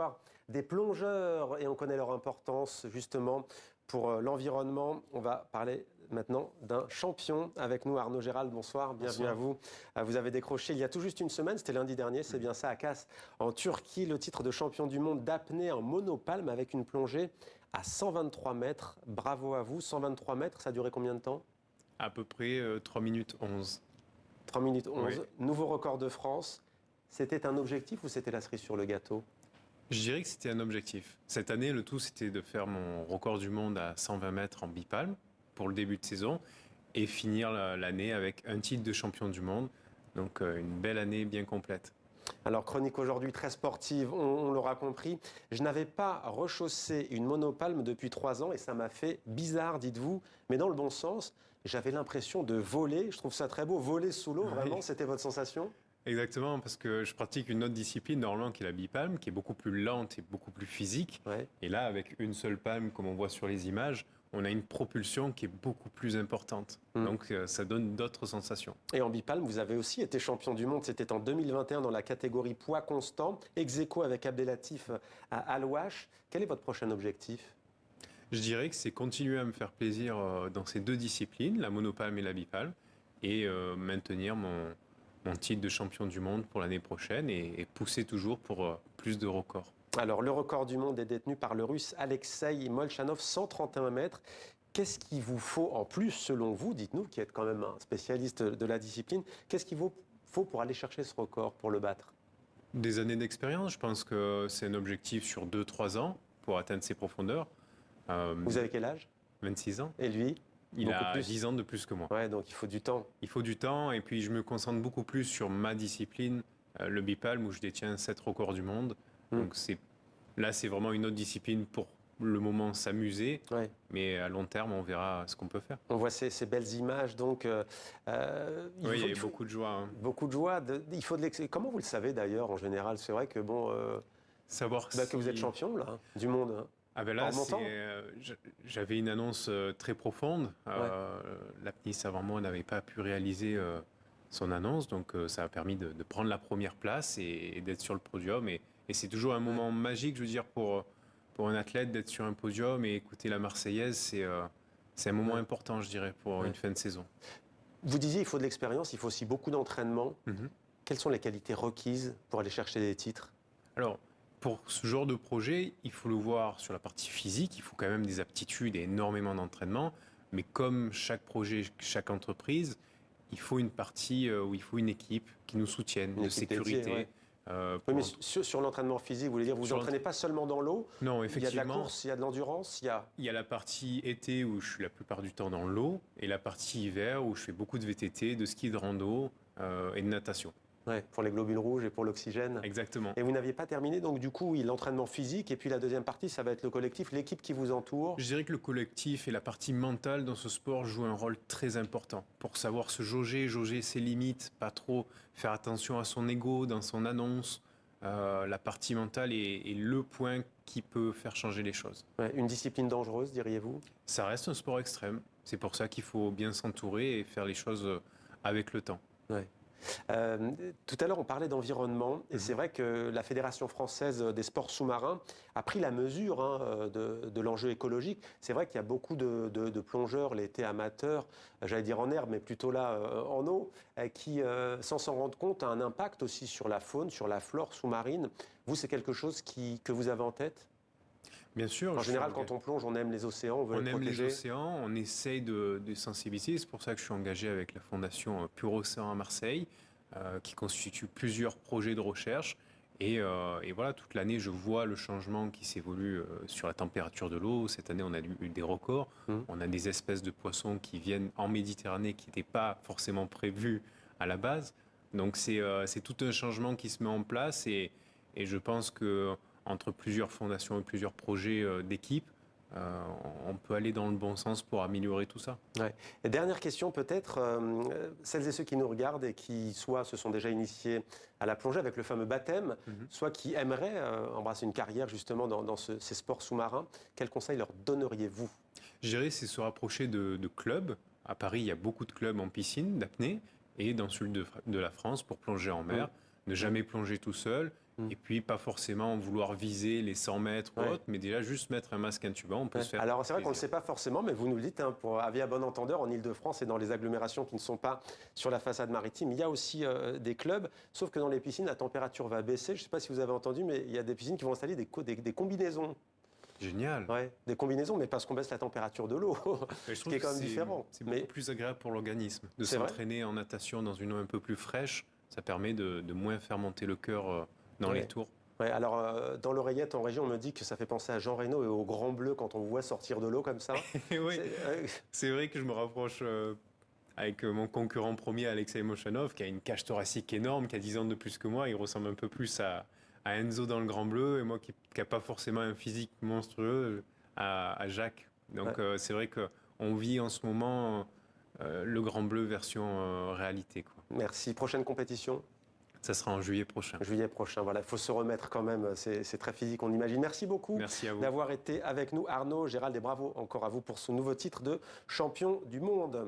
recevoir des plongeurs et on connaît leur importance justement pour l'environnement. On va parler maintenant d'un champion avec nous, Arnaud Gérald. Bonsoir, bienvenue à vous. Vous avez décroché il y a tout juste une semaine, c'était lundi dernier, c'est bien ça, à Kos, en Turquie, le titre de champion du monde d'apnée en monopalme avec une plongée à 123 mètres. Bravo à vous, 123 mètres, ça a duré combien de temps? À peu près 3 minutes 11. 3 minutes 11, Oui. nouveau record de France. C'était un objectif ou c'était la cerise sur le gâteau? Je dirais que c'était un objectif. Cette année, le tout, c'était de faire mon record du monde à 120 mètres en bipalme pour le début de saison et finir l'année avec un titre de champion du monde. Donc une belle année bien complète. Alors, chronique aujourd'hui très sportive, on l'aura compris. Je n'avais pas rechaussé une monopalme depuis 3 ans et ça m'a fait bizarre, dites-vous, mais dans le bon sens. J'avais l'impression de voler, je trouve ça très beau, voler sous l'eau, vraiment, Oui. c'était votre sensation? Exactement, parce que je pratique une autre discipline normalement qui est la bipalme, qui est beaucoup plus lente et beaucoup plus physique. Ouais. Et là, avec une seule palme, comme on voit sur les images, on a une propulsion qui est beaucoup plus importante. Donc ça donne d'autres sensations. Et en bipalme, vous avez aussi été champion du monde, c'était en 2021 dans la catégorie poids constant, ex aequo avec Abdelatif à Al-Wash. Quel est votre prochain objectif? Je dirais que c'est continuer à me faire plaisir dans ces deux disciplines, la monopalme et la bipalme, et maintenir mon titre de champion du monde pour l'année prochaine et pousser toujours pour plus de records. Alors, le record du monde est détenu par le russe Alexei Molchanov, 131 mètres. Qu'est-ce qu'il vous faut en plus, selon vous, dites-nous, qui êtes quand même un spécialiste de la discipline, qu'est-ce qu'il vous faut pour aller chercher ce record, pour le battre? Des années d'expérience, je pense que c'est un objectif sur 2-3 ans pour atteindre ces profondeurs. Vous avez quel âge? 26 ans. Et lui? Il Beaucoup a plus. 10 ans de plus que moi. Ouais, donc il faut du temps. Il faut du temps et puis je me concentre beaucoup plus sur ma discipline, le bipalme, où je détiens 7 records du monde. Donc là, c'est vraiment une autre discipline pour le moment s'amuser, Ouais. mais à long terme, on verra ce qu'on peut faire. On voit ces belles images, donc Oui, il y a eu beaucoup de joie. Hein. beaucoup de joie. Il faut comment vous le savez d'ailleurs en général? C'est vrai que bon, Savoir que vous êtes si... champion là, du monde. Hein. Ah ben En là, remontant. j'avais une annonce très profonde. L'apnéiste avant moi n'avait pas pu réaliser son annonce, donc ça a permis de prendre la première place et d'être sur le podium. Et c'est toujours un moment magique, je veux dire, pour un athlète d'être sur un podium et écouter la Marseillaise, c'est un moment important, je dirais, pour une fin de saison. Vous disiez il faut de l'expérience, il faut aussi beaucoup d'entraînement. Quelles sont les qualités requises pour aller chercher des titres? Alors, pour ce genre de projet, il faut le voir sur la partie physique, il faut quand même des aptitudes et énormément d'entraînement. Mais comme chaque projet, chaque entreprise, il faut une partie où il faut une équipe qui nous soutienne, Une de équipe sécurité. dédiée, ouais. Oui, mais sur l'entraînement physique, vous voulez dire, vous Sur entraînez pas seulement dans l'eau? Non, Il y a de la effectivement. course, il y a de l'endurance, Il y a la partie été où je suis la plupart du temps dans l'eau et la partie hiver où je fais beaucoup de VTT, de ski de rando et de natation. Ouais, pour les globules rouges et pour l'oxygène. Exactement. Et vous n'aviez pas terminé, donc du coup, oui, l'entraînement physique, et puis la deuxième partie, ça va être le collectif, l'équipe qui vous entoure. Je dirais que le collectif et la partie mentale dans ce sport jouent un rôle très important pour savoir se jauger ses limites, pas trop faire attention à son ego dans son annonce. La partie mentale est le point qui peut faire changer les choses. Ouais, une discipline dangereuse, diriez-vous? Ça reste un sport extrême. C'est pour ça qu'il faut bien s'entourer et faire les choses avec le temps. Ouais. Tout à l'heure, on parlait d'environnement, et c'est vrai que la Fédération française des sports sous-marins a pris la mesure de l'enjeu écologique. C'est vrai qu'il y a beaucoup de plongeurs, l'été amateurs, j'allais dire en herbe, mais plutôt là en eau, qui, sans s'en rendre compte, a un impact aussi sur la faune, sur la flore sous-marine. Vous, c'est quelque chose que vous avez en tête? Bien sûr. En général, quand on plonge, on aime les océans, on veut les protéger. On aime les océans, on essaye de sensibiliser. C'est pour ça que je suis engagé avec la fondation Pure Océan à Marseille, qui constitue plusieurs projets de recherche. Et voilà, toute l'année, je vois le changement qui s'évolue sur la température de l'eau. Cette année, on a eu des records. On a des espèces de poissons qui viennent en Méditerranée qui n'étaient pas forcément prévus à la base. Donc c'est tout un changement qui se met en place et je pense que entre plusieurs fondations et plusieurs projets d'équipe, on peut aller dans le bon sens pour améliorer tout ça. Ouais. Et dernière question peut-être, celles et ceux qui nous regardent et qui soit se sont déjà initiés à la plongée avec le fameux baptême, soit qui aimeraient embrasser une carrière justement dans ces sports sous-marins, quels conseils leur donneriez-vous? Je dirais c'est se rapprocher de clubs. À Paris, il y a beaucoup de clubs en piscine, d'apnée, et dans le sud de la France pour plonger en mer. ne jamais plonger tout seul. Et puis, pas forcément vouloir viser les 100 mètres ou autre, mais déjà juste mettre un masque intubant, on peut se faire. Alors, c'est vrai qu'on ne le plaisir. sait pas forcément, mais vous nous le dites, hein, pour avis à bon entendeur, en Ile-de-France et dans les agglomérations qui ne sont pas sur la façade maritime, il y a aussi des clubs, sauf que dans les piscines, la température va baisser. Je ne sais pas si vous avez entendu, mais il y a des piscines qui vont installer des combinaisons. Génial. Ouais, des combinaisons, mais parce qu'on baisse la température de l'eau, Je ce trouve qui est que quand même différent. c'est beaucoup plus agréable pour l'organisme de C'est vrai. s'entraîner en natation dans une eau un peu plus fraîche. Ça permet de moins faire monter le cœur dans les tours. Ouais, alors, dans l'oreillette en région, on me dit que ça fait penser à Jean Reno et au Grand Bleu quand on vous voit sortir de l'eau comme ça. Et oui, C'est- c'est vrai que je me rapproche avec mon concurrent premier, Alexei Mochanov, qui a une cage thoracique énorme, qui a 10 ans de plus que moi. Il ressemble un peu plus à Enzo dans le Grand Bleu, et moi qui n'a pas forcément un physique monstrueux, à Jacques. Donc c'est vrai qu'on vit en ce moment le Grand Bleu version réalité, quoi. Merci. Prochaine compétition? Ça sera en juillet prochain. Juillet prochain. Voilà, il faut se remettre quand même. C'est très physique, on imagine. Merci beaucoup Merci à vous. d'avoir été avec nous. Arnaud, Gérald, et bravo encore à vous pour ce nouveau titre de champion du monde.